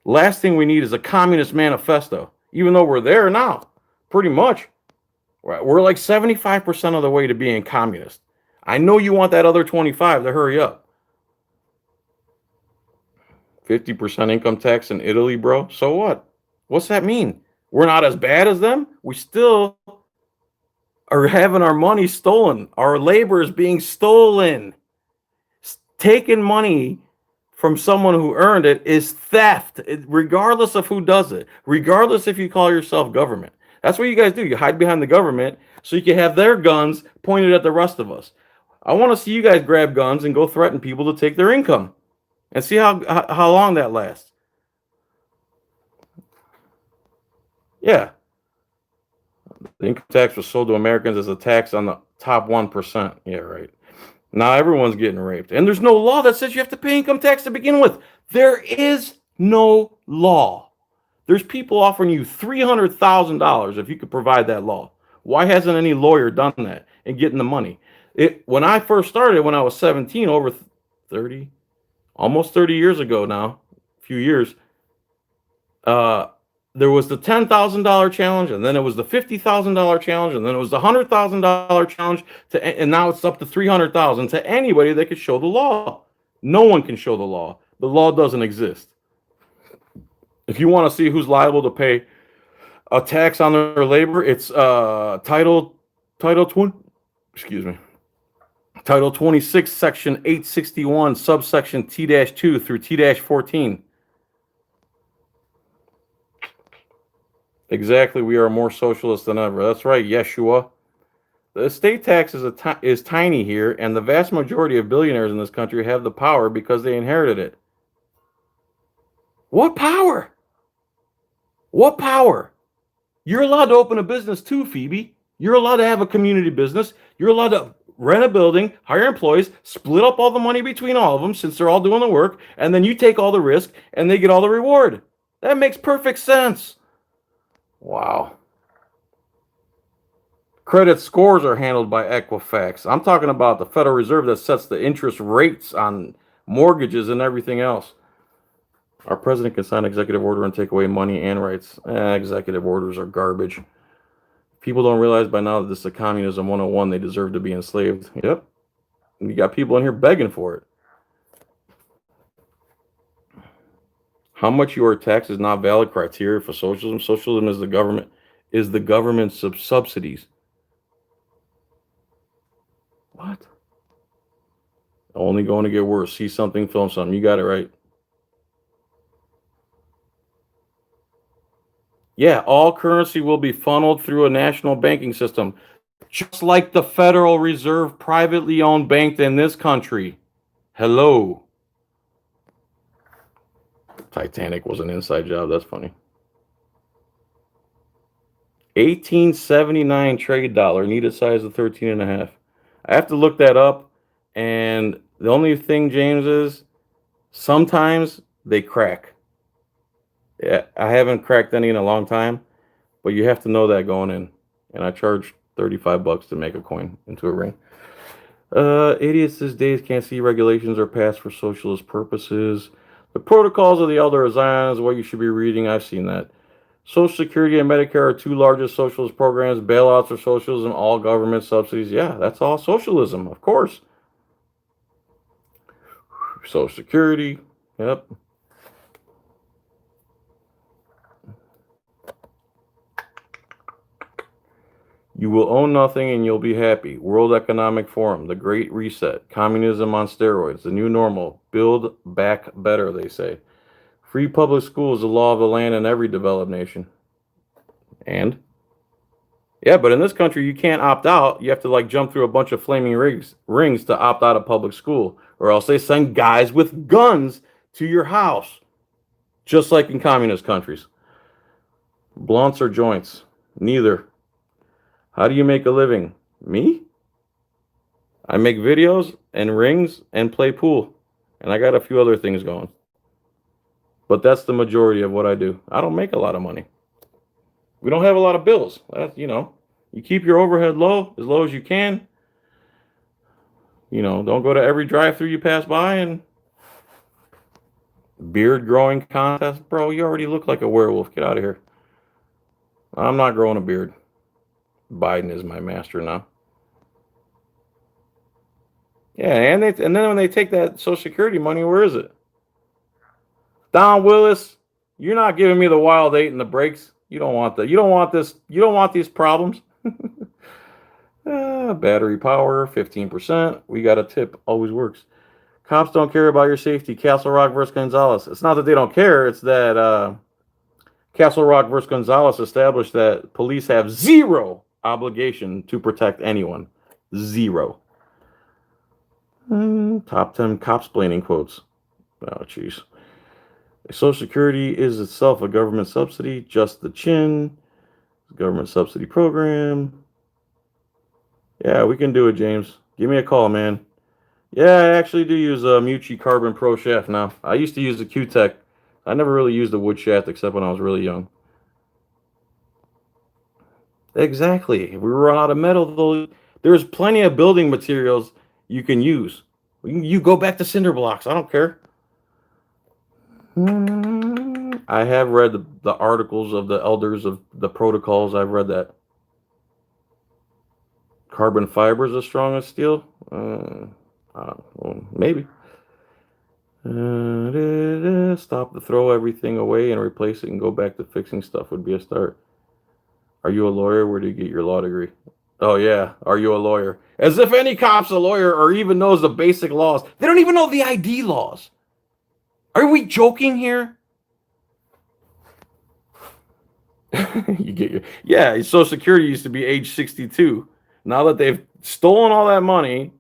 Last thing we need is a communist manifesto, even though we're there now, pretty much. We're like 75% of the way to being communist. I know you want that other 25 to hurry up. 50% income tax in Italy, bro. So what? What's that mean? We're not as bad as them? We still are having our money stolen. Our labor is being stolen. Taking money from someone who earned it is theft, regardless of who does it, regardless if you call yourself government. That's what you guys do. You hide behind the government so you can have their guns pointed at the rest of us. I want to see you guys grab guns and go threaten people to take their income and see how long that lasts. Yeah. The income tax was sold to Americans as a tax on the top 1%. Yeah, right. Now everyone's getting raped. And there's no law that says you have to pay income tax to begin with. There is no law. There's people offering you $300,000 if you could provide that law. Why hasn't any lawyer done that and getting the money? When I first started, when I was 17, over 30, almost 30 years ago now, a few years, there was the $10,000 challenge, and then it was the $50,000 challenge, and then it was the $100,000 challenge, and now it's up to $300,000 to anybody that could show the law. No one can show the law. The law doesn't exist. If you want to see who's liable to pay a tax on their labor, it's Title 26, Section 861, subsection T-2 through T-14. Exactly, we are more socialist than ever. That's right, Yeshua. The estate tax is tiny here, and the vast majority of billionaires in this country have the power because they inherited it. What power? What power? You're allowed to open a business too, Phoebe. You're allowed to have a community business. You're allowed to rent a building, hire employees, split up all the money between all of them since they're all doing the work, and then you take all the risk and they get all the reward. That makes perfect sense. Wow. Credit scores are handled by Equifax. I'm talking about the Federal Reserve that sets the interest rates on mortgages and everything else. Our president can sign executive order and take away money and rights. Executive orders are garbage. People don't realize by now that this is a communism 101. They deserve to be enslaved. Yep. And you got people in here begging for it. How much you are taxed is not valid criteria for socialism. Socialism is the government's subsidies. What? Only going to get worse. See something, film something. You got it right. Yeah, all currency will be funneled through a national banking system, just like the Federal Reserve privately owned bank in this country. Hello. Titanic was an inside job. That's funny. 1879 trade dollar, needed size of 13.5. I have to look that up. And the only thing, James, is sometimes they crack. Yeah, I haven't cracked any in a long time, but you have to know that going in. And I charge $35 to make a coin into a ring. Idiots these days can't see regulations are passed for socialist purposes. The Protocols of the Elder of Zion is what you should be reading. I've seen that. Social Security and Medicare are two largest socialist programs. Bailouts are socialism. All government subsidies. Yeah, that's all socialism, of course. Social Security. Yep. You will own nothing and you'll be happy. World Economic Forum, the Great Reset, communism on steroids, the new normal, build back better, they say. Free public school is the law of the land in every developed nation. And? Yeah, but in this country, you can't opt out. You have to jump through a bunch of flaming rings to opt out of public school. Or else they send guys with guns to your house. Just like in communist countries. Blunts or joints? Neither. How do you make a living? Me? I make videos and rings and play pool. And I got a few other things going. But that's the majority of what I do. I don't make a lot of money. We don't have a lot of bills. You keep your overhead low as you can. Don't go to every drive-through you pass by and beard growing contest. Bro, you already look like a werewolf. Get out of here. I'm not growing a beard. Biden is my master now. Yeah, and then when they take that Social Security money, where is it? Don Willis, you're not giving me the wild 8 and the brakes. You don't want that. You don't want this. You don't want these problems. Battery power, 15%. We got a tip. Always works. Cops don't care about your safety. Castle Rock versus Gonzalez. It's not that they don't care. It's that Castle Rock versus Gonzalez established that police have zero obligation to protect anyone. Zero. Top 10 cop-splaining quotes. Oh, jeez. Social Security is itself a government subsidy. Just the chin. Government subsidy program. Yeah, we can do it, James. Give me a call, man. Yeah, I actually do use a Mucci Carbon Pro shaft now. I used to use the Q-Tech. I never really used the wood shaft except when I was really young. Exactly. If we run out of metal, though, there's plenty of building materials you can use. You go back to cinder blocks. I don't care. I have read the articles of the elders of the protocols. I've read that. Carbon fibers as strong as steel? Well, maybe. Stop the throw everything away and replace it and go back to fixing stuff would be a start. Are you a lawyer? Where do you get your law degree? Oh, yeah. Are you a lawyer? As if any cop's a lawyer or even knows the basic laws. They don't even know the ID laws. Are we joking here? You get your, yeah, Social Security used to be age 62. Now that they've stolen all that money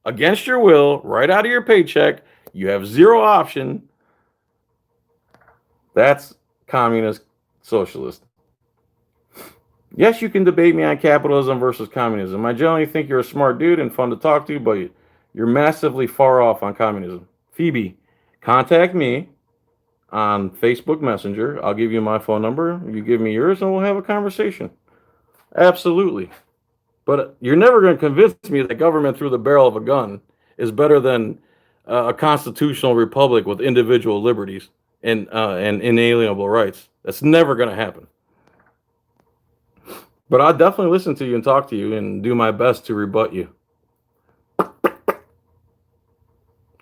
against your will, right out of your paycheck, you have zero option. That's communist socialist. Yes, you can debate me on capitalism versus communism. I generally think you're a smart dude and fun to talk to, but you're massively far off on communism. Phoebe, contact me on Facebook Messenger. I'll give you my phone number. You give me yours, and we'll have a conversation. Absolutely. But you're never going to convince me that government through the barrel of a gun is better than a constitutional republic with individual liberties and inalienable rights. That's never going to happen. But I'll definitely listen to you and talk to you and do my best to rebut you.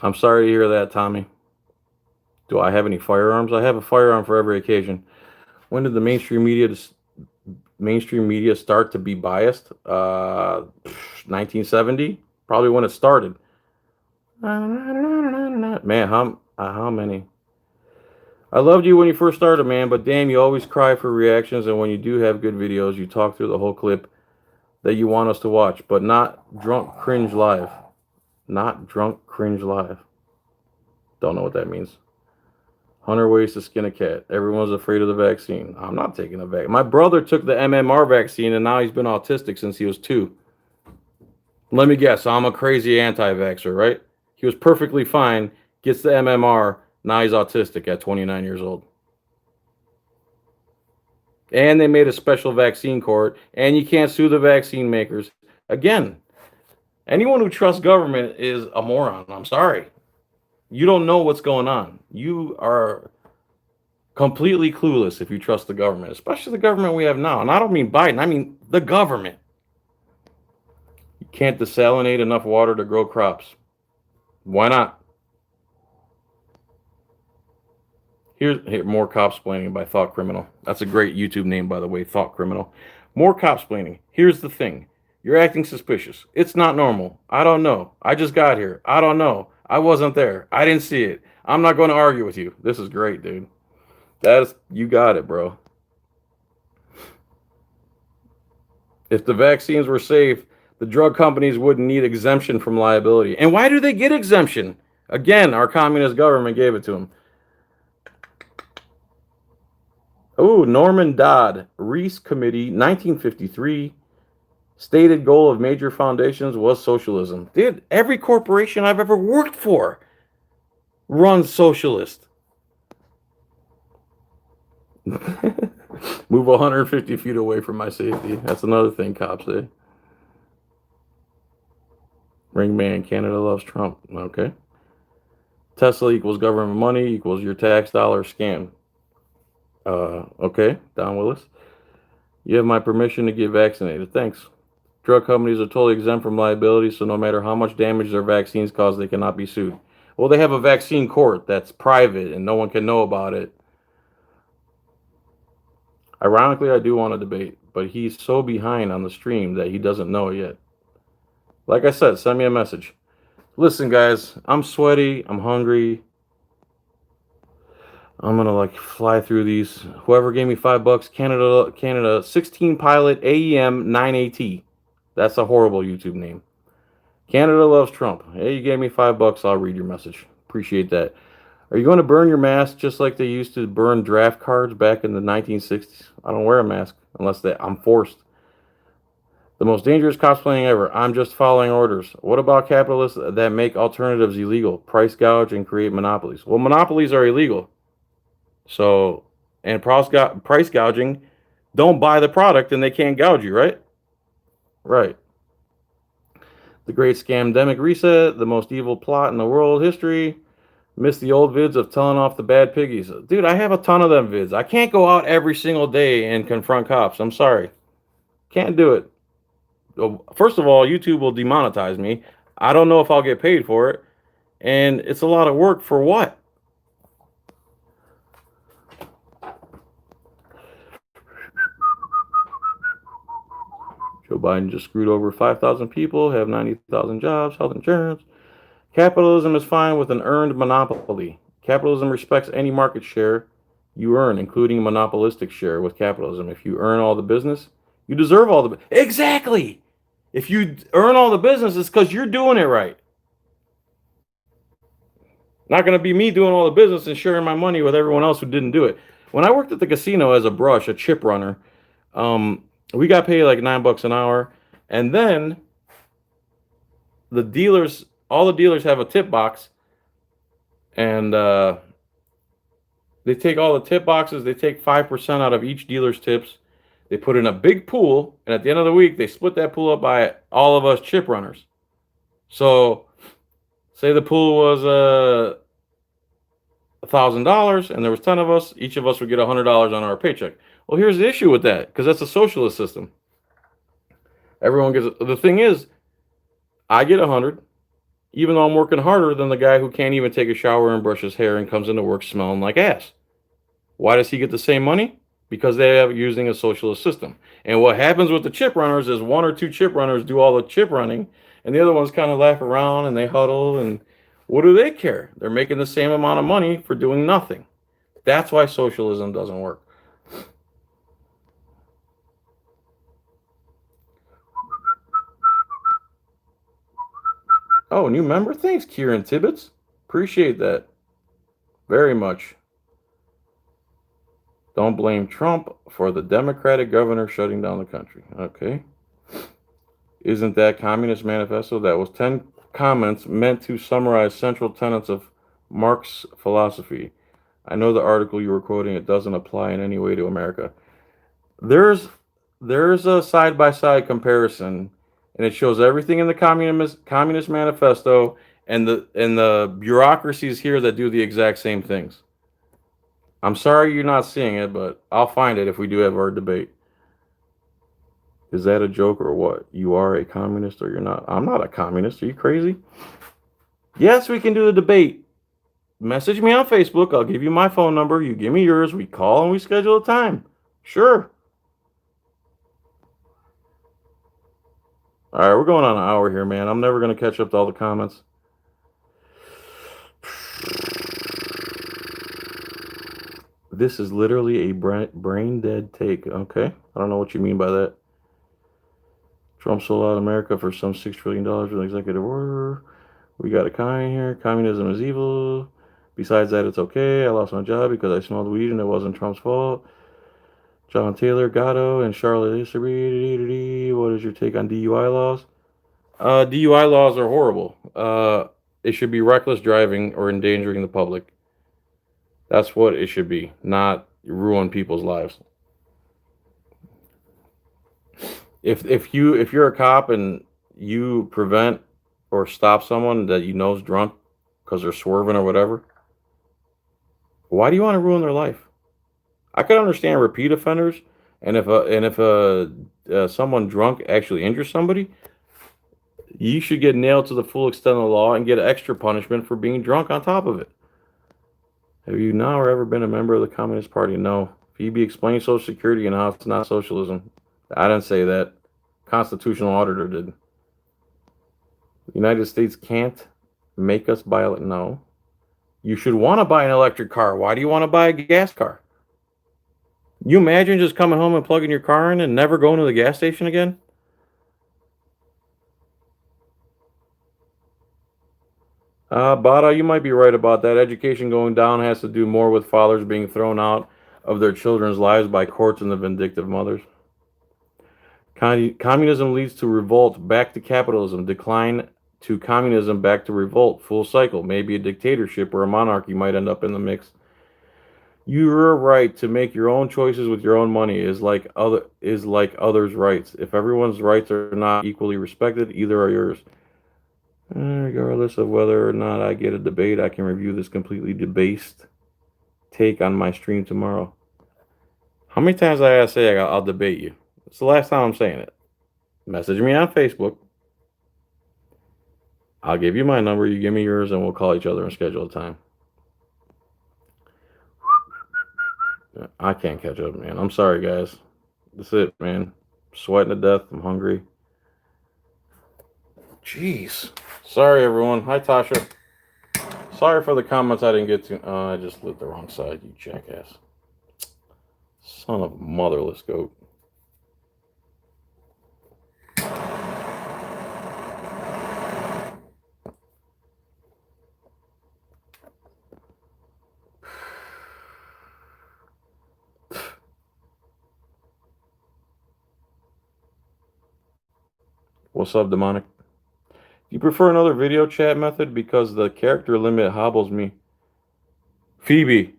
I'm sorry to hear that, Tommy. Do I have any firearms? I have a firearm for every occasion. When did the mainstream media start to be biased? 1970, probably when it started. Man, how many? I loved you when you first started, man, but damn, you always cry for reactions, and when you do have good videos, you talk through the whole clip that you want us to watch, but not drunk cringe live. Not drunk cringe live. Don't know what that means. 100 ways to skin a cat. Everyone's afraid of the vaccine. I'm not taking a vaccine. My brother took the MMR vaccine, and now he's been autistic since he was 2. Let me guess. I'm a crazy anti-vaxxer, right? He was perfectly fine, gets the MMR, now he's autistic at 29 years old. And they made a special vaccine court, and you can't sue the vaccine makers. Again, anyone who trusts government is a moron. I'm sorry. You don't know what's going on. You are completely clueless if you trust the government, especially the government we have now. And I don't mean Biden, I mean the government. You can't desalinate enough water to grow crops. Why not? Here, more cop-splaining by Thought Criminal. That's a great YouTube name, by the way, Thought Criminal. More cop-splaining. Here's the thing. You're acting suspicious. It's not normal. I don't know. I just got here. I don't know. I wasn't there. I didn't see it. I'm not going to argue with you. This is great, dude. You got it, bro. If the vaccines were safe, the drug companies wouldn't need exemption from liability. And why do they get exemption? Again, our communist government gave it to them. Oh, Norman Dodd, Reese Committee, 1953. Stated goal of major foundations was socialism. Dude, every corporation I've ever worked for runs socialist. Move 150 feet away from my safety. That's another thing cops say. Ring man, Canada loves Trump. Okay. Tesla equals government money equals your tax dollar scam. Okay, Don Willis. You have my permission to get vaccinated. Thanks. Drug companies are totally exempt from liability, so no matter how much damage their vaccines cause, they cannot be sued. Well, they have a vaccine court that's private and no one can know about it. Ironically, I do want to debate, but he's so behind on the stream that he doesn't know it yet. Like I said, send me a message. Listen, guys, I'm sweaty. I'm hungry. I'm gonna like fly through these. Whoever gave me $5, Canada 16 Pilot AEM 9AT. That's a horrible YouTube name. Canada loves Trump. Hey, you gave me $5. I'll read your message. Appreciate that. Are you going to burn your mask just like they used to burn draft cards back in the 1960s? I don't wear a mask unless I'm forced. The most dangerous cosplaying ever. I'm just following orders. What about capitalists that make alternatives illegal, price gouge, and create monopolies? Well, monopolies are illegal. So, and price gouging, don't buy the product and they can't gouge you, right? Right. The Great Scamdemic Reset, the most evil plot in the world history. Miss the old vids of telling off the bad piggies. Dude, I have a ton of them vids. I can't go out every single day and confront cops. I'm sorry. Can't do it. First of all, YouTube will demonetize me. I don't know if I'll get paid for it. And it's a lot of work for what? Joe Biden just screwed over 5,000 people, have 90,000 jobs, health insurance. Capitalism is fine with an earned monopoly. Capitalism respects any market share you earn, including monopolistic share with capitalism. If you earn all the business, you deserve all the... Exactly! If you earn all the business, it's because you're doing it right. Not going to be me doing all the business and sharing my money with everyone else who didn't do it. When I worked at the casino as a chip runner, we got paid like $9 an hour. And then all the dealers have a tip box. And they take all the tip boxes. They take 5% out of each dealer's tips. They put in a big pool. And at the end of the week, they split that pool up by all of us chip runners. So say the pool was $1,000 and there was 10 of us. Each of us would get $100 on our paycheck. Well, here's the issue with that, because that's a socialist system. Everyone gets... The thing is, I get 100, even though I'm working harder than the guy who can't even take a shower and brush his hair and comes into work smelling like ass. Why does he get the same money? Because they are using a socialist system. And what happens with the chip runners is one or two chip runners do all the chip running, and the other ones kind of laugh around and they huddle, and what do they care? They're making the same amount of money for doing nothing. That's why socialism doesn't work. Oh, new member? Thanks, Kieran Tibbetts. Appreciate that very much. Don't blame Trump for the Democratic governor shutting down the country. Okay. Isn't that Communist Manifesto? That was 10 comments meant to summarize central tenets of Marx's philosophy. I know the article you were quoting. It doesn't apply in any way to America. There's a side-by-side comparison, and it shows everything in the Communist Manifesto and the bureaucracies here that do the exact same things. I'm sorry you're not seeing it, but I'll find it if we do have our debate. Is that a joke or what? You are a communist or you're not? I'm not a communist. Are you crazy? Yes, we can do the debate. Message me on Facebook. I'll give you my phone number. You give me yours. We call and we schedule a time. Sure. All right, we're going on an hour here, man. I'm never going to catch up to all the comments. This is literally a brain dead take. Okay. I don't know what you mean by that. Trump sold out America for some $6 trillion with an executive order. We got a kind here. Communism is evil. Besides that, it's okay. I lost my job because I smelled weed and it wasn't Trump's fault. John Taylor, Gatto, and Charlotte History. What is your take on DUI laws? DUI laws are horrible. It should be reckless driving or endangering the public. That's what it should be, not ruin people's lives. If you're a cop and you prevent or stop someone that you know is drunk because they're swerving or whatever, why do you want to ruin their life? I could understand repeat offenders, and if someone drunk actually injures somebody, You should get nailed to the full extent of the law and get extra punishment for being drunk on top of it. Have you now or ever been a member of the Communist Party? No. Phoebe explained Social Security and how it's not socialism. I didn't say that. Constitutional auditor did. The United States can't make us buy it. No. You should want to buy an electric car. Why do you want to buy a gas car? You imagine just coming home and plugging your car in and never going to the gas station again? Bada, you might be right about that. Education going down has to do more with fathers being thrown out of their children's lives by courts and the vindictive mothers. Communism leads to revolt, back to capitalism, decline to communism, back to revolt, full cycle. Maybe a dictatorship or a monarchy might end up in the mix. Your right to make your own choices with your own money is like others' rights. If everyone's rights are not equally respected, either are yours. Regardless of whether or not I get a debate, I can review this completely debased take on my stream tomorrow. How many times I gotta say I'll debate you? It's the last time I'm saying it. Message me on Facebook. I'll give you my number, you give me yours, and we'll call each other and schedule a time. I can't catch up, man. I'm sorry, guys. That's it, man. I'm sweating to death. I'm hungry. Jeez. Sorry, everyone. Hi, Tasha. Sorry for the comments I didn't get to. I just lit the wrong side, you jackass. Son of a motherless goat. What's up, Demonic? Do you prefer another video chat method? Because the character limit hobbles me. Phoebe,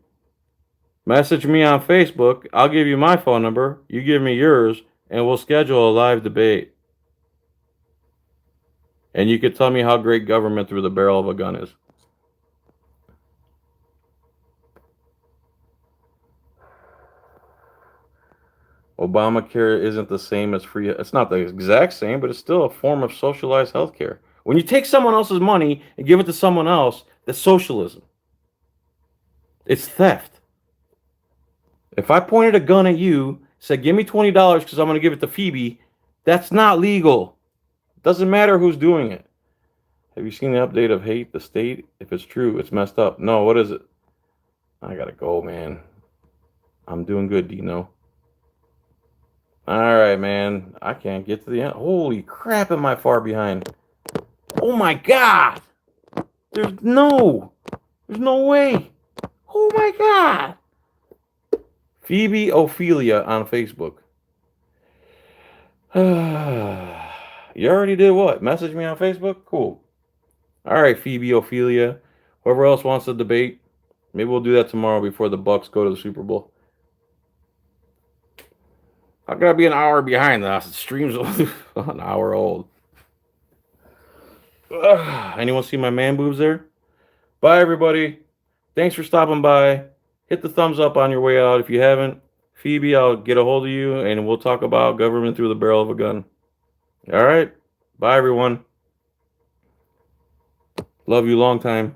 message me on Facebook. I'll give you my phone number. You give me yours, and we'll schedule a live debate. And you can tell me how great government through the barrel of a gun is. Obamacare isn't the same as free. It's not the exact same, but it's still a form of socialized healthcare. When you take someone else's money and give it to someone else, that's socialism. It's theft. If I pointed a gun at you, said, give me $20 because I'm going to give it to Phoebe, that's not legal. It doesn't matter who's doing it. Have you seen the update of Hate the State? If it's true, it's messed up. No, what is it? I got to go, man. I'm doing good, Dino. All right, man. I can't get to the end. Holy crap, am I far behind? Oh, my God. There's no way. Oh, my God. Phoebe Ophelia on Facebook. You already did what? Message me on Facebook? Cool. All right, Phoebe Ophelia. Whoever else wants to debate, maybe we'll do that tomorrow before the Bucks go to the Super Bowl. I gotta be an hour behind us. The stream's an hour old. Anyone see my man boobs there? Bye, everybody. Thanks for stopping by. Hit the thumbs up on your way out if you haven't. Phoebe, I'll get a hold of you and we'll talk about government through the barrel of a gun. All right. Bye, everyone. Love you long time.